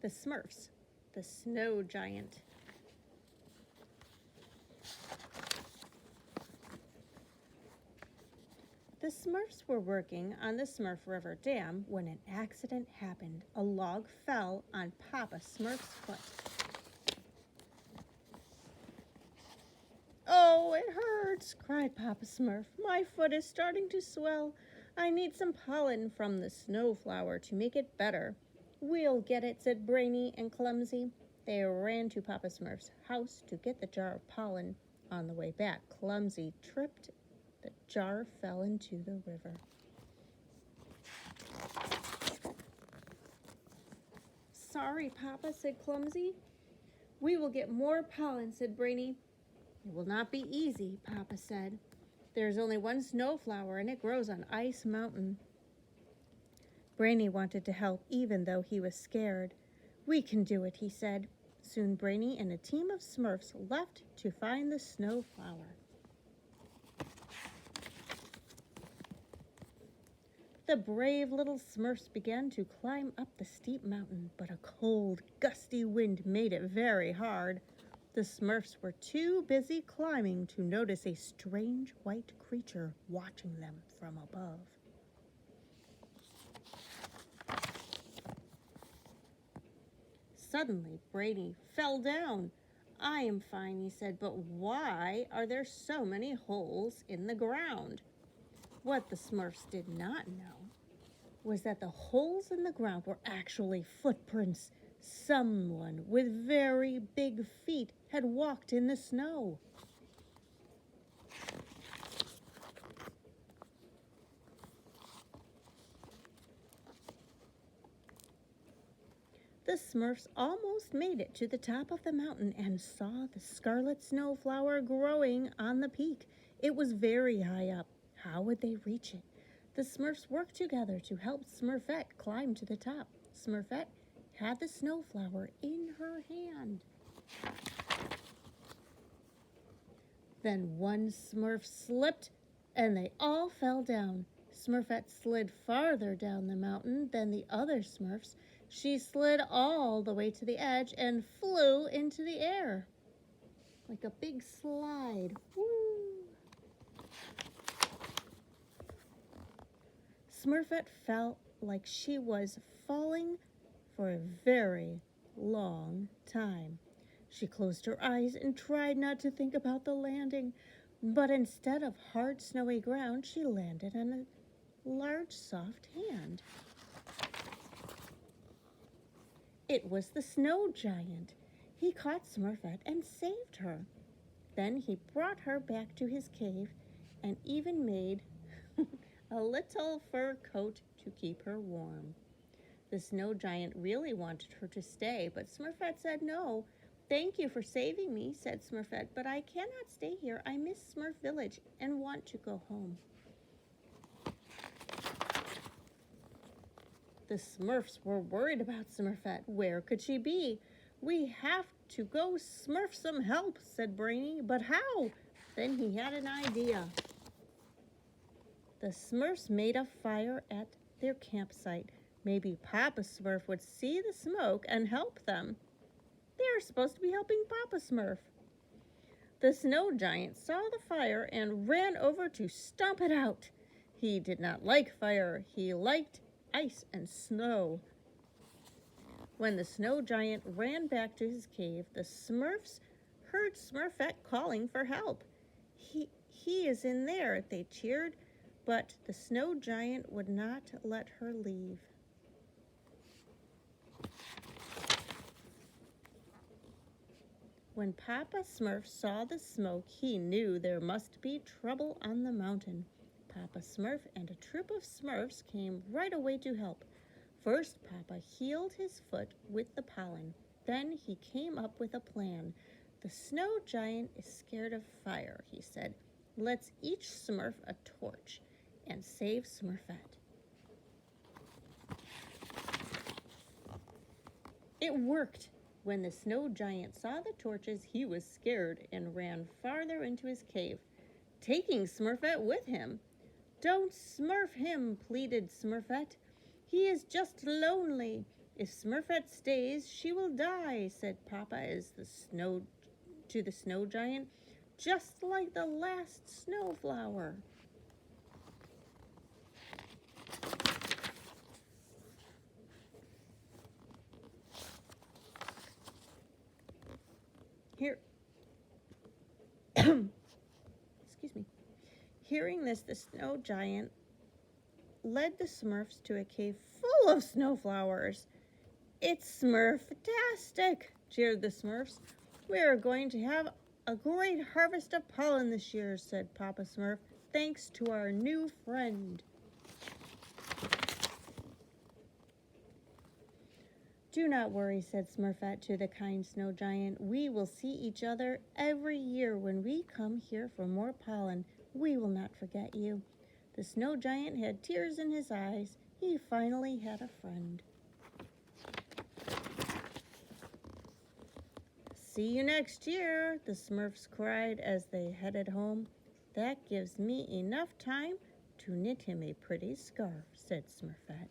The Smurfs, the snow giant. The Smurfs were working on the Smurf River Dam when an accident happened. A log fell on Papa Smurf's foot. "Oh, it hurts," cried Papa Smurf. "My foot is starting to swell. I need some pollen from the snow flower to make it better." "We'll get it," said Brainy and Clumsy. They ran to Papa Smurf's house to get the jar of pollen. On the way back, Clumsy tripped. The jar fell into the river. "Sorry, Papa," said Clumsy. "We will get more pollen," said Brainy. "It will not be easy," Papa said. "There's only one snow flower, and it grows on Ice Mountain." Brainy wanted to help, even though he was scared. "We can do it," he said. Soon Brainy and a team of Smurfs left to find the snow flower. The brave little Smurfs began to climb up the steep mountain, but a cold, gusty wind made it very hard. The Smurfs were too busy climbing to notice a strange white creature watching them from above. Suddenly, Brainy fell down. "I am fine," he said, "but why are there so many holes in the ground?" What the Smurfs did not know was that the holes in the ground were actually footprints. Someone with very big feet had walked in the snow. The Smurfs almost made it to the top of the mountain and saw the scarlet snow flower growing on the peak. It was very high up. How would they reach it? The Smurfs worked together to help Smurfette climb to the top. Smurfette had the snow flower in her hand. Then one Smurf slipped and they all fell down. Smurfette slid farther down the mountain than the other Smurfs. She slid all the way to the edge and flew into the air like a big slide. Woo! Smurfette felt like she was falling for a very long time. She closed her eyes and tried not to think about the landing, but instead of hard, snowy ground, she landed on a large, soft hand. It was the snow giant. He caught Smurfette and saved her. Then he brought her back to his cave and even made a little fur coat to keep her warm. The snow giant really wanted her to stay, but Smurfette said no. "Thank you for saving me," said Smurfette, "but I cannot stay here. I miss Smurf Village and want to go home." The Smurfs were worried about Smurfette. Where could she be? "We have to go Smurf some help," said Brainy. "But how?" Then he had an idea. The Smurfs made a fire at their campsite. Maybe Papa Smurf would see the smoke and help them. They are supposed to be helping Papa Smurf. The snow giant saw the fire and ran over to stomp it out. He did not like fire. He liked ice and snow. When the snow giant ran back to his cave, the Smurfs heard Smurfette calling for help. He is in there," they cheered, but the snow giant would not let her leave. When Papa Smurf saw the smoke, he knew there must be trouble on the mountain. Papa Smurf and a troop of Smurfs came right away to help. First, Papa healed his foot with the pollen. Then he came up with a plan. "The snow giant is scared of fire," he said. "Let's each Smurf a torch and save Smurfette." It worked. When the snow giant saw the torches, he was scared and ran farther into his cave, taking Smurfette with him. "Don't smurf him," pleaded Smurfette. "He is just lonely." If Smurfette stays, she will die, said Papa to the snow giant, just like the last snowflower. Here, excuse me. Hearing this, the snow giant led the Smurfs to a cave full of snowflowers. It's Smurftastic, cheered the Smurfs. We are going to have a great harvest of pollen this year, said Papa Smurf, thanks to our new friend. Do not worry, said Smurfette to the kind snow giant. We will see each other every year when we come here for more pollen. We will not forget you. The snow giant had tears in his eyes. He finally had a friend. See you next year, the Smurfs cried as they headed home. That gives me enough time to knit him a pretty scarf, said Smurfette.